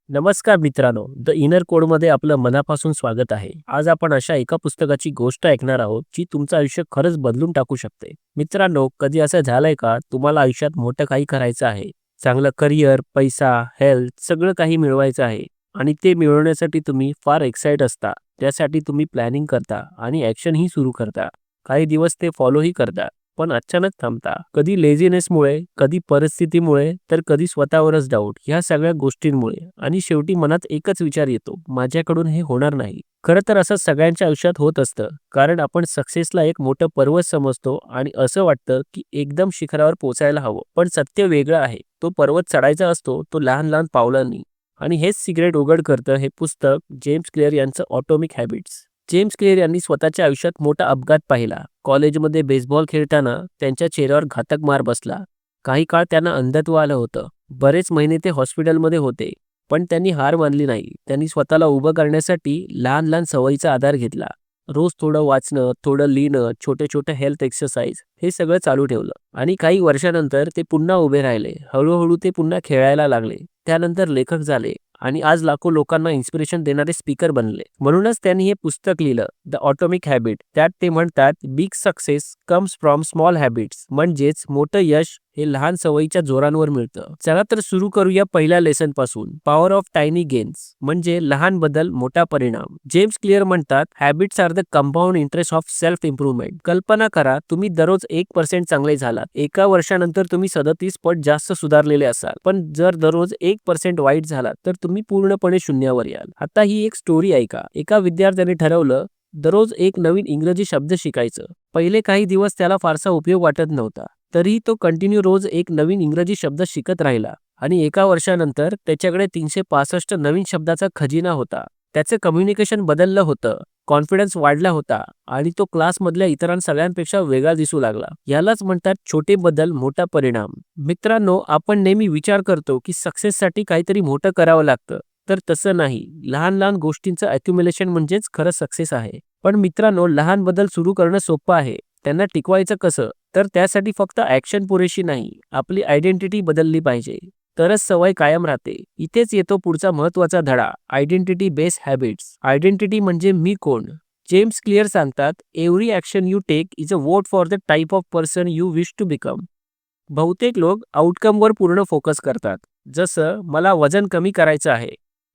नमस्कार मित्रांनो, the inner कोडमध्ये आपलं मनापासून स्वागत आहे. आज आपण अशा एका पुस्तकाची गोष्ट ऐकणार आहोत, जी तुमचं आयुष्य खरंच बदलून टाकू शकते. मित्रांनो, कधी असं झालंय का तुम्हाला आयुष्यात मोठं काही करायचं आहे? चांगलं करिअर, पैसा, हेल्थ सगळं काही मिळवायचं आहे आणि ते मिळवण्यासाठी तुम्ही फार एक्साईट असता. त्यासाठी तुम्ही प्लॅनिंग करता आणि ॲक्शनही सुरू करता. काही दिवस ते फॉलोही करता. पण अचानक थांबता. कधी लेझीनेसमुळे, कधी परिस्थितीमुळे, तर कधी स्वतःवरच डाऊट. ह्या सगळ्या गोष्टींमुळे आणि शेवटी मनात एकच विचार येतो, माझ्याकडून हे होणार नाही. खरं तर असं सगळ्यांच्या आयुष्यात होत असतं. कारण आपण सक्सेसला एक मोठं पर्वत समजतो आणि असं वाटतं, की एकदम शिखरावर पोहोचायला हवं. पण सत्य वेगळं आहे. तो पर्वत चढायचा असतो, तो लहान-लहान पावलांनी. आणि हेच सिक्रेट उघड करतं हे पुस्तक जेम्स क्लिअर यांचं ऑटोमिक हॅबिट्स. जेम्स क्लिअर यांनी स्वतःच्या आयुष्यात मोठा अपघात पाहिला. कॉलेजमध्ये बेसबॉल खेळताना त्यांच्या चेहऱ्यावर घातक मार बसला. काही काळ त्यांना अंधत्व आलं होतं. बरेच महिने ते हॉस्पिटलमध्ये होते. पण त्यांनी हार मानली नाही. त्यांनी स्वतःला उभं करण्यासाठी लहान लहान सवयीचा आधार घेतला. रोज थोडं वाचणं, थोडं लिहिणं, छोटे छोटे हेल्थ एक्सरसाइज हे सगळं चालू ठेवलं. आणि काही वर्षानंतर ते पुन्हा उभे राहिले. हळूहळू ते पुन्हा खेळायला लागले. त्यानंतर लेखक झाले आणि आज लाखो लोकांना इन्स्पिरेशन देणारे स्पीकर बनले. म्हणूनच त्यांनी हे पुस्तक लिहिलं, द ऑटोमिक हॅबिट. त्यात ते म्हणतात, big success comes from small habits. म्हणजेच मोठं यश हे लहान सवयीच्या जोरांवर मिळतं. चला तर सुरू करूया पहिल्या लेसन पासून. पॉवर ऑफ टायनी गेन्स म्हणजे लहान बदल मोठा परिणाम. जेम्स क्लिअर म्हणतात, habits are the compound interest of self improvement. कल्पना करा, तुम्ही दररोज 1% चांगले झालात. एका वर्षानंतर तुम्ही 37 पट जास्त सुधारलेले असाल. पण जर दररोज 1% वाईट झालात तर तुम्ही पूर्णपणे शून्यावर याल. आता ही एक स्टोरी ऐका. एका विद्यार्थ्याने ठरवलं दररोज एक नवीन इंग्रजी शब्द शिकायचं. पहिले काही दिवस त्याला फारसा उपयोग वाटत नव्हता. तरीही तो कंटिन्यू रोज एक नवीन इंग्रजी शब्द शिकत राहिला आणि एका वर्षानंतर त्याच्याकडे 365 नवीन शब्दाचा खजिना होता. त्याचं कम्युनिकेशन बदललं होतं, कॉन्फिडन्स वाढला होता आणि तो क्लासमधल्या इतरां सगळ्यांपेक्षा वेगळा दिसू लागला. यालाच म्हणतात छोटे बदल मोठा परिणाम. मित्रांनो, आपण नेहमी विचार करतो की सक्सेससाठी काहीतरी मोठं करावं लागतं. तर तसं नाही. लहान लहान गोष्टींचं अक्युम्युलेशन म्हणजेच खरं सक्सेस आहे. पण मित्रांनो, लहान बदल सुरू करणं सोपं आहे. त्यांना टिकवायचं कसं? तर त्यासाठी फक्त ॲक्शन पुरेशी नाही. आपली आयडेंटिटी बदलली पाहिजे. तरच सवय कायम राहते. इथेच येतो पुढचा महत्त्वाचा धडा, आयडेंटिटी बेस्ड हॅबिट्स. आयडेंटिटी म्हणजे मी कोण? जेम्स क्लिअर सांगतात, every action you take is a vote for the type of person you wish to become. बहुतेक लोक आउटकमवर पूर्ण फोकस करतात. जसं मला वजन कमी करायचं आहे.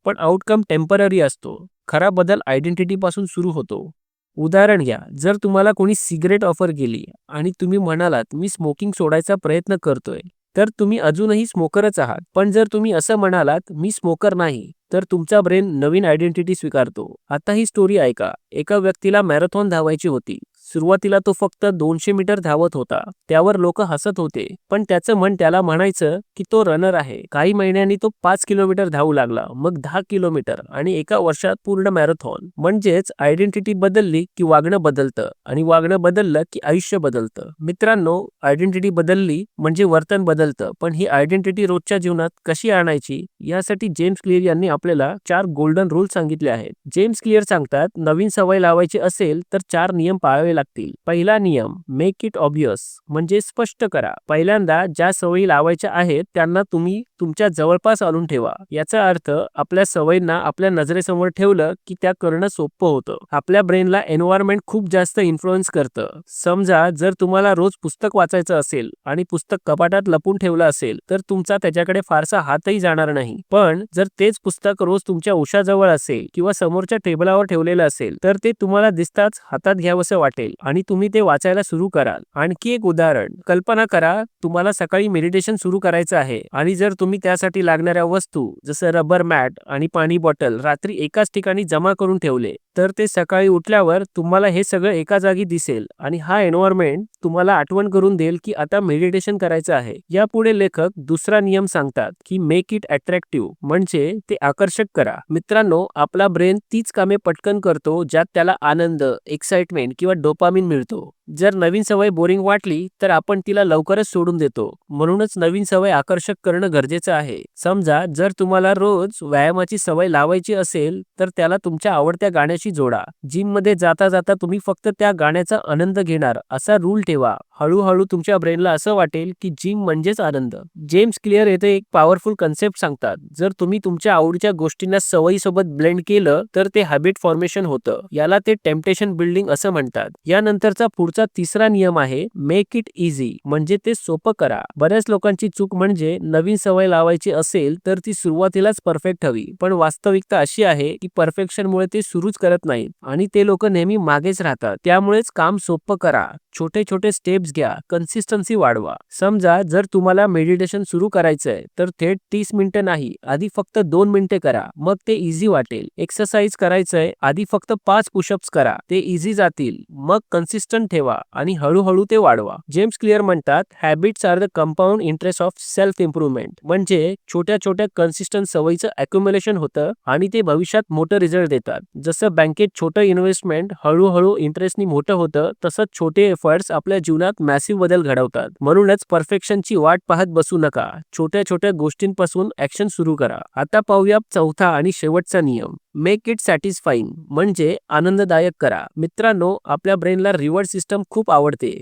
पण आउटकम टेम्पररी असतो. खरा बदल आयडेंटिटीपासून सुरू होतो. उदाहरण घ्या, जर तुम्हाला कोणी सिगरेट ऑफर केली आणि तुम्ही म्हणालात, मी स्मोकिंग सोडायचा प्रयत्न करतोय, तर तुम्ही अजूनही स्मोकरच आहात. पण जर तुम्ही असं म्हणालात, मी स्मोकर नाही, तर तुमचा ब्रेन नवीन आयडेंटिटी स्वीकारतो. आता ही स्टोरी ऐका. एका व्यक्तीला मॅरेथॉन धावायची होती. सुरुवातीला तो फक्त 200 मीटर धावत होता. त्यावर लोक हसत होते. पण त्याचं मन त्याला म्हणायचं की तो रनर आहे. काही महिन्यांनी तो 5 किलोमीटर धावू लागला, मग 10 किलोमीटर आणि एका वर्षात पूर्ण मॅरेथॉन. म्हणजेच आयडेंटिटी बदलली की वागणं बदलतं आणि वागणं बदललं की आयुष्य बदलतं. मित्रांनो, आयडेंटिटी बदलली म्हणजे वर्तन बदलतं. पण ही आयडेंटिटी रोजच्या जीवनात कशी आणायची यासाठी जेम्स क्लिअर यांनी आपल्याला 4 गोल्डन रूल सांगितले आहेत. जेम्स क्लिअर सांगतात, नवीन सवय लावायची असेल तर 4 नियम पाळावे लागतील. पहिला नियम, मेक इट ऑब्वियस म्हणजे स्पष्ट करा. पहिल्यांदा ज्या सवयी लावायच्या आहेत त्यांना तुम्ही तुमच्या जवळपास आणून ठेवा. याचा अर्थ आपल्या सवयींना आपल्या नजरेसमोर ठेवलं की त्या करणं सोपं होतं. आपल्या ब्रेनला एन्व्हायरमेंट खूप जास्त इन्फ्लुअन्स करतं. समजा जर तुम्हाला रोज पुस्तक वाचायचं असेल आणि पुस्तक कपाटात लपून ठेवलं असेल तर तुमचा त्याच्याकडे फारसा हातही जाणार नाही. पण जर तेच पुस्तक रोज तुमच्या उशाजवळ असेल किंवा समोरच्या टेबलावर ठेवलेलं असेल तर ते तुम्हाला दिसताच हातात घ्यावंसं वाटेल आणि तुम्ही ते वाचायला सुरू कराल. आणखी एक उदाहरण, कल्पना करा तुम्हाला सकाळी मेडिटेशन सुरू करायचं आहे आणि जर तुम्ही त्यासाठी लागणाऱ्या वस्तू जसं रबर मॅट आणि पाणी बॉटल रात्री एकाच ठिकाणी जमा करून ठेवले तर ते सकाळी उठल्यावर तुम्हाला हे सगळं एका जागी दिसेल आणि हा एन्व्हायरमेंट तुम्हाला आठवण करून देईल की आता मेडिटेशन करायचं आहे. यापुढे लेखक दुसरा नियम सांगतात की मेक इट अट्रॅक्टिव्ह म्हणजे ते आकर्षक करा. मित्रांनो, आपला ब्रेन तीच कामे पटकन करतो ज्यात त्याला आनंद, एक्साइटमेंट किंवा डोपामिन मिळतो. जर नवीन सवय बोरिंग वाटली तर आपण तिला लवकरच सोडून देतो. म्हणूनच नवीन सवय आकर्षक करणं गरजेचं आहे. समजा जर तुम्हाला रोज व्यायामाची सवय लावायची असेल तर त्याला तुमच्या आवडत्या गाण्याशी जोडा. जिम मध्ये जाता जाता तुम्ही फक्त त्या गाण्याचा आनंद घेणार असा रूल ठेवा. हळूहळू तुमच्या ब्रेनला असं वाटेल की जिम म्हणजेच आनंद. जेम्स क्लिअर येथे एक पॉवरफुल कन्सेप्ट सांगतात. जर तुम्ही तुमच्या आवडीच्या गोष्टींना सवयीसोबत ब्लेंड केलं तर ते हॅबिट फॉर्मेशन होतं. याला ते टेम्पटेशन बिल्डिंग असं म्हणतात. यानंतरचा पुढचा तिसरा नियम आहे मेक इट इझी, म्हणजे ते सोपं करा. बऱ्याच लोकांची चूक म्हणजे नवीन सवय लावायची असेल तर ती सुरुवातीलाच परफेक्ट हवी, पण वास्तविकता अशी आहे की परफेक्शनमुळे ते सुरूच करत नाहीत आणि ते लोक नेहमी मागेच राहतात. त्यामुळेच काम सोपं करा, छोटे छोटे स्टेप्स घ्या, कन्सिस्टन्सी वाढवा. समजा जर तुम्हाला मेडिटेशन सुरू करायचंय तर थेट 30 मिनिटं नाही, आधी फक्त 2 मिनिटे करा, मग ते इझी वाटेल. एक्सरसाइज करायचंय, आधी फक्त 5 पुशअप्स करा, ते इझी जातील. मग कन्सिस्टंट ठेवा आणि हळूहळू ते वाढवा. जेम्स क्लिअर म्हणतात habits are the compound interest of self improvement, म्हणजे छोट्या छोट्या कन्सिस्टंट सवयीचं अक्युम्युलेशन होतं आणि ते भविष्यात मोठं रिझल्ट देतात. जसं बँकेत छोटं इन्व्हेस्टमेंट हळूहळू इंटरेस्टनी मोठं होतं, तसंच छोटे एफर्ट्स आपल्या जीवनात मॅसिव्ह बदल घडवतात. म्हणूनच परफेक्शनची वाट पाहत बसू नका, छोट्या छोट्या गोष्टींपासून ऍक्शन सुरू करा. आता पाहूया चौथा आणि शेवटचा नियम, मेक इट सॅटिस्फाईंग, म्हणजे आनंददायक करा. मित्रांनो, आपल्या ब्रेनला रिवॉर्ड सिस्टम खूप आवडते.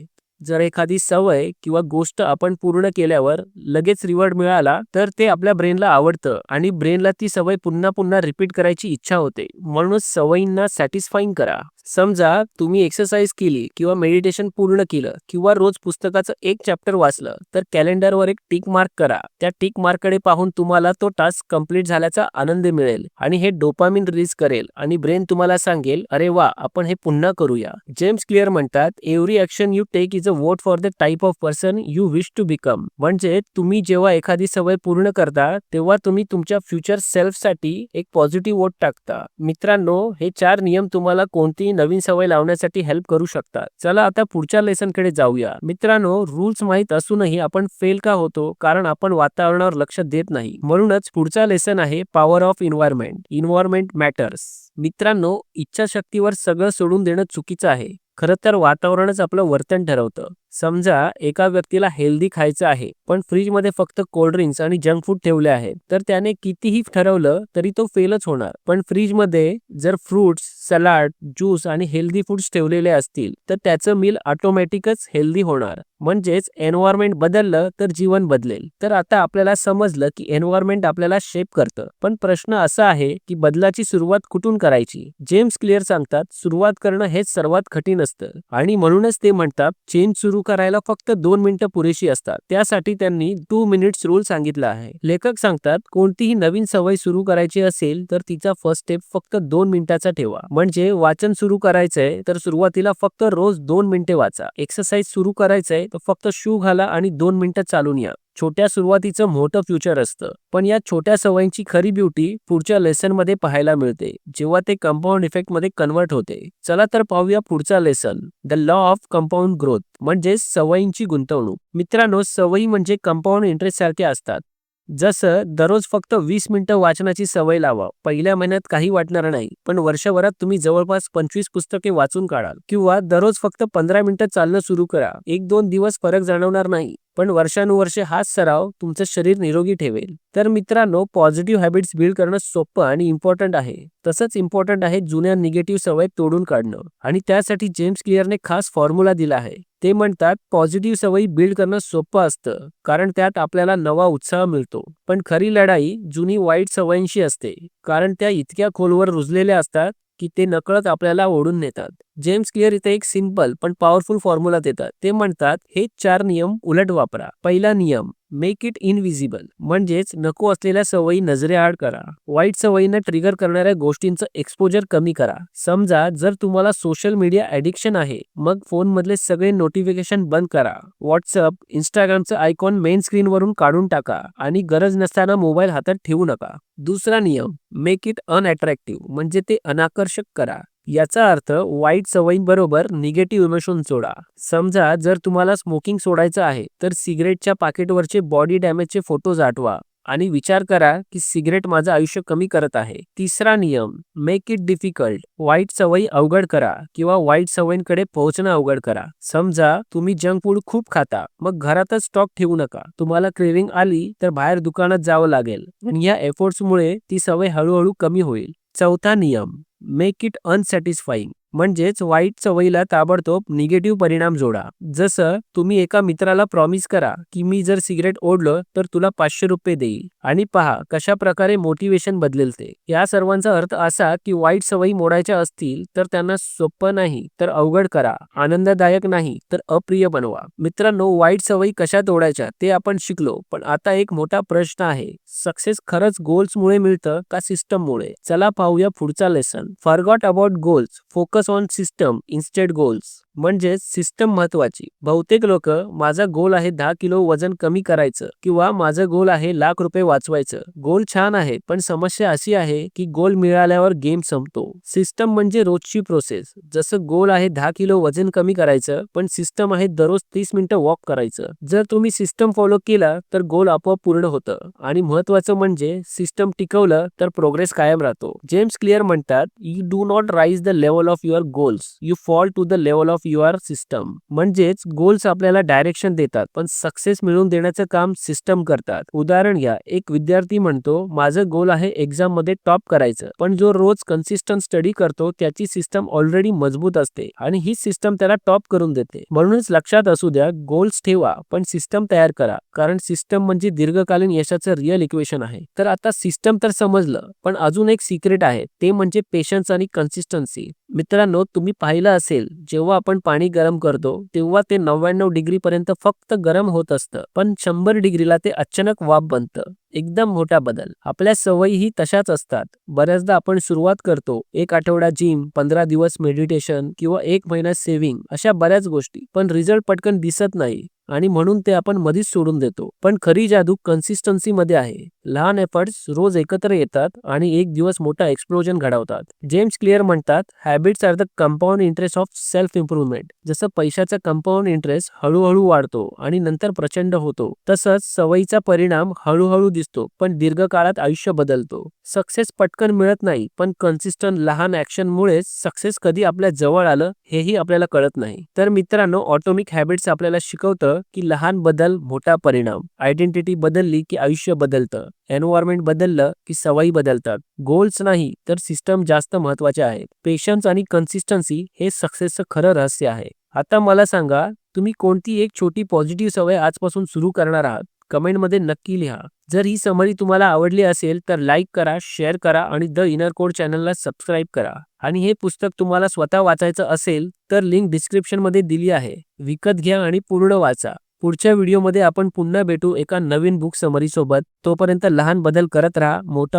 जर एखादी सवय किंवा गोष्ट आपण पूर्ण केल्यावर लगेच रिवॉर्ड मिळाला तर ते आपल्या ब्रेनला आवडतं आणि ब्रेनला ती सवय पुन्हा पुन्हा रिपीट करायची इच्छा होते. म्हणूनच सवयींना सॅटिस्फाईंग करा. समजा तुम्ही एक्सरसाइज केली किंवा मेडिटेशन पूर्ण केलं किंवा रोज पुस्तकाचं एक चॅप्टर वाचलं तर कॅलेंडरवर एक टिक मार्क करा. त्या टिक मार्ककडे पाहून तुम्हाला तो टास्क कंप्लीट झाल्याचा आनंद मिळेल आणि हे डोपामिन रिलीज करेल आणि ब्रेन तुम्हाला सांगेल अरे वा, आपण हे पुन्हा करूया. जेम्स क्लिअर म्हणतात every action you take is a vote for the type of person you wish to become, म्हणजे तुम्ही जेव्हा एखादी सवय पूर्ण करता तेव्हा तुम्ही तुमच्या फ्युचर सेल्फ साठी एक पॉझिटिव्ह वोट टाकता. मित्रांनो, हे 4 नियम तुम्हाला कोणतीही नवीन सवय लावण्यासाठी हेल्प करू शकतात. चला आता पुढच्या लेसन कडे जाऊया. मित्रांनो, रूल्स माहित असूनही आपण फेल का होतो? कारण आपण वातावरणावर लक्ष देत नाही. म्हणूनच पुढचा लेसन आहे power of environment. Environment matters. मित्रांनो, इच्छाशक्तीवर सगळं सोडून देणं चुकीचं आहे. खरं तर वातावरणच आपलं वर्तन ठरवतं. समजा एका व्यक्तीला हेल्दी खायचं आहे पण फ्रीजमध्ये फक्त कोल्ड्रिंक्स आणि जंक फूड ठेवले आहेत, तर त्याने कितीही ठरवलं तरी तो फेलच होणार. पण फ्रीजमध्ये जर फ्रुट्स, सलाड, ज्यूस आणि हेल्दी फूड्स ठेवलेले असतील तर त्याचं मील ऑटोमॅटिकच हेल्दी होणार. म्हणजेच एन्व्हायरमेंट बदललं तर जीवन बदलेल. तर आता आपल्याला समजलं की एन्व्हायरमेंट आपल्याला शेप करतं, पण प्रश्न असा आहे की बदलाची सुरुवात कुठून करायची? जेम्स क्लिअर सांगतात सुरुवात करणं हेच सर्वात कठीण असतं आणि म्हणूनच ते म्हणतात चेंज सुरू करायला फक्त 2 मिनिटं पुरेशी असतात. त्यासाठी त्यांनी 2 मिनिट्स रूल सांगितला आहे. लेखक सांगतात कोणतीही नवीन सवय सुरू करायची असेल तर तिचा फर्स्ट स्टेप फक्त 2 मिनिटाचा ठेवा. म्हणजे वाचन सुरू करायचंय तर सुरुवातीला फक्त रोज 2 मिनिटे वाचा. एक्सरसाइज सुरू करायचंय तर फक्त शू घाला आणि 2 मिनिटं चालून या. छोट्या सुरुवातीचं मोठं फ्युचर असतं. पण या छोट्या सवयींची खरी ब्युटी पुढच्या लेसन मध्ये पाहायला मिळते, जेव्हा ते कंपाऊंड इफेक्ट मध्ये कन्वर्ट होते. चला तर पाहूया पुढचा lesson, the law of compound growth, म्हणजे सवयींची गुंतवणूक. मित्रांनो, सवयी म्हणजे कंपाऊंड इंटरेस्ट सारखे असतात. जसं दररोज फक्त 20 मिनिटं वाचनाची सवय लावा. पहिल्या महिन्यात काही वाटणार नाही, पण वर्षभरात तुम्ही जवळपास 25 पुस्तके वाचून काढाल. किंवा दररोज फक्त 15 मिनिटं चालणं सुरू करा. 1-2 दिवस फरक जाणवणार नाही, पण वर्षानुवर्षे हाच सराव तुमचं शरीर निरोगी ठेवेल. तर मित्रांनो, पॉझिटिव्ह हॅबिट्स बिल्ड करणं सोपं आणि इम्पॉर्टंट आहे. तसंच इम्पॉर्टंट आहे जुन्या निगेटिव्ह सवय तोडून काढणं. आणि त्यासाठी जेम्स क्लिअरने खास फॉर्म्युला दिला आहे. ते म्हणतात पॉझिटिव्ह सवयी बिल्ड करणं सोपं असतं कारण त्यात आपल्याला नवा उत्साह मिळतो. पण खरी लढाई जुनी वाईट सवयींशी असते, कारण त्या इतक्या खोलवर रुजलेल्या असतात की ते नकळत आपल्याला ओढून नेतात. जेम्स क्लिअर इथे एक सिंपल पण पॉवरफुल फॉर्म्युला देतात. ते म्हणतात हे 4 नियम उलट वापरा. पहिला नियम, मेक इट इनविजिबल, म्हणजेच नको असलेल्या सवयी नजरेआड करा. वाईट सवयींना ट्रिगर करणाऱ्या गोष्टींचं एक्सपोजर कमी करा. समजा जर तुम्हाला सोशल मीडिया ॲडिक्शन आहे, मग फोन मधले सगळे नोटिफिकेशन बंद करा. व्हॉट्सअप, इंस्टाग्रामचं आयकॉन मेन स्क्रीन वरून काढून टाका आणि गरज नसताना मोबाईल हातात ठेवू नका. दुसरा नियम, मेक इट अनअट्रॅक्टिव्ह, म्हणजे ते अनाकर्षक करा. याचा अर्थ वाईट सवयींबरोबर निगेटिव्ह इमोशन जोडा. समजा जर तुम्हाला स्मोकिंग सोडायचं आहे तर सिगरेटच्या पाकिटवरचे बॉडी डॅमेजचे फोटोज आठवा आणि विचार करा की सिगरेट माझं आयुष्य कमी करत आहे. तिसरा नियम, मेक इट डिफिकल्ट, वाईट सवयी अवघड करा किंवा वाईट सवयींकडे पोहोचणं अवघड करा. समजा तुम्ही जंक फूड खूप खाता, मग घरातच स्टॉक ठेवू नका. तुम्हाला क्रेविंग आली तर बाहेर दुकानात जावं लागेल आणि या एफर्ट्समुळे ती सवय हळूहळू कमी होईल. चौथा नियम, मेक इट अनसॅटिस्फाईंग, म्हणजेच वाईट सवयीला ताबडतोब निगेटिव्ह परिणाम जोडा. जसं तुम्ही एका मित्राला प्रॉमिस करा की मी जर सिगरेट ओढलं तर तुला 500 रुपये देईल आणि पहा कशा प्रकारे मोटिवेशन बदलेल ते. या सर्वांचा अर्थ असा की वाईट सवयी मोडायच्या असतील तर त्यांना सोपं नाही तर अवघड करा, आनंददायक नाही तर अप्रिय बनवा. मित्रांनो, वाईट सवयी कशा तोडायच्या ते आपण शिकलो, पण आता एक मोठा प्रश्न आहे, सक्सेस खरंच गोल्समुळे मिळतं का सिस्टममुळे? चला पाहूया पुढचा lesson. Forgot about goals, focus on system instead goals. म्हणजे सिस्टम महत्वाची. बहुतेक लोक माझा गोल आहे 10 किलो वजन कमी करायचं किंवा माझं गोल आहे ₹1,00,000 वाचवायचं. गोल छान आहे, पण समस्या अशी आहे की गोल मिळाल्यावर गेम संपतो. सिस्टम म्हणजे रोजची प्रोसेस. जसं गोल आहे 10 किलो वजन कमी करायचं, पण सिस्टम आहे दररोज 30 मिनिटं वॉक करायचं. जर तुम्ही सिस्टम फॉलो केला तर गोल आपोआप पूर्ण होतं आणि महत्वाचं म्हणजे सिस्टम टिकवलं तर प्रोग्रेस कायम राहतो. जेम्स क्लिअर म्हणतात, you do not raise the level of your goals, you fall to the level of your system. म्हणजेच गोल्स आपल्याला डायरेक्शन देतात, पण सक्सेस मिळवून देण्याचं काम सिस्टम करतात. उदाहरण घ्या, एक विद्यार्थी म्हणतो माझं गोल आहे एक्झाम मध्ये टॉप करायचं, पण जो रोज कन्सिस्टंट स्टडी करतो त्याची सिस्टम ऑलरेडी मजबूत असते आणि ही सिस्टम त्याला टॉप करून देते. म्हणूनच लक्षात असू द्या, गोल्स ठेवा पण सिस्टम तयार करा, कारण सिस्टम म्हणजे दीर्घकालीन यशाचं रिअल इक्वेशन आहे. तर आता सिस्टम तर समजलं, पण अजून एक सिक्रेट आहे, ते म्हणजे पेशन्स आणि कन्सिस्टन्सी. मित्रांनो, तुम्ही पाहिलं असेल, जेव्हा आपण पाणी गरम करतो तेव्हा ते 99 डिग्री पर्यंत फक्त गरम होत असतं, पण 100 डिग्रीला ते अचानक वाफ बनतं. एकदम मोठा बदल. आपल्या सवयीही तशाच असतात. बऱ्याचदा आपण सुरुवात करतो, 1 आठवडा जिम, 15 दिवस मेडिटेशन किंवा 1 महिना सेव्हिंग, अशा बऱ्याच गोष्टी, पण रिझल्ट पटकन दिसत नाही आणि म्हणून ते आपण मधीच सोडून देतो. पण खरी जादू कन्सिस्टन्सी मध्ये आहे. लहान एफर्ट्स रोज एकत्र येतात आणि एक दिवस मोठा एक्सप्लोजन घडवतात. जेम्स क्लिअर म्हणतात, habits are the compound interest of self improvement. जसं पैशाचा कंपाऊंड इंटरेस्ट हळूहळू वाढतो आणि नंतर प्रचंड होतो, तसंच सवयीचा परिणाम हळूहळू दिसतो पण दीर्घकाळात आयुष्य बदलतो. सक्सेस पटकन मिळत नाही, पण कन्सिस्टंट लहान ऍक्शन मुळेच सक्सेस कधी आपल्या जवळ आलं हेही आपल्याला कळत नाही. तर मित्रांनो, ऑटोमिक हॅबिट्स आपल्याला शिकवतं की लहान बदल मोठा परिणाम. आयडेंटिटी बदलली की आयुष्य बदलतं. एन्व्हायरमेंट बदललं की सवयी बदलतात. गोल्स नाही तर सिस्टम जास्त महत्वाचे आहे. पेशन्स आणि कन्सिस्टन्सी हे सक्सेसचं खरं रहस्य आहे. आता मला सांगा, तुम्ही कोणती एक छोटी पॉझिटिव्ह सवय आजपासून सुरू करणार आहात? कमेंटमध्ये नक्की लिहा. जर ही समरी तुम्हाला आवडली असेल तर लाईक करा, शेअर करा आणि द इनर कोड चॅनलला सबस्क्राईब करा. आणि हे पुस्तक तुम्हाला स्वतः वाचायचं असेल तर लिंक डिस्क्रिप्शनमध्ये दिली आहे. विकत घ्या आणि पूर्ण वाचा. पुढच्या व्हिडिओमध्ये आपण पुन्हा भेटू एका नवीन बुक समरी सोबत. तोपर्यंत लहान बदल करत राहा, मोठं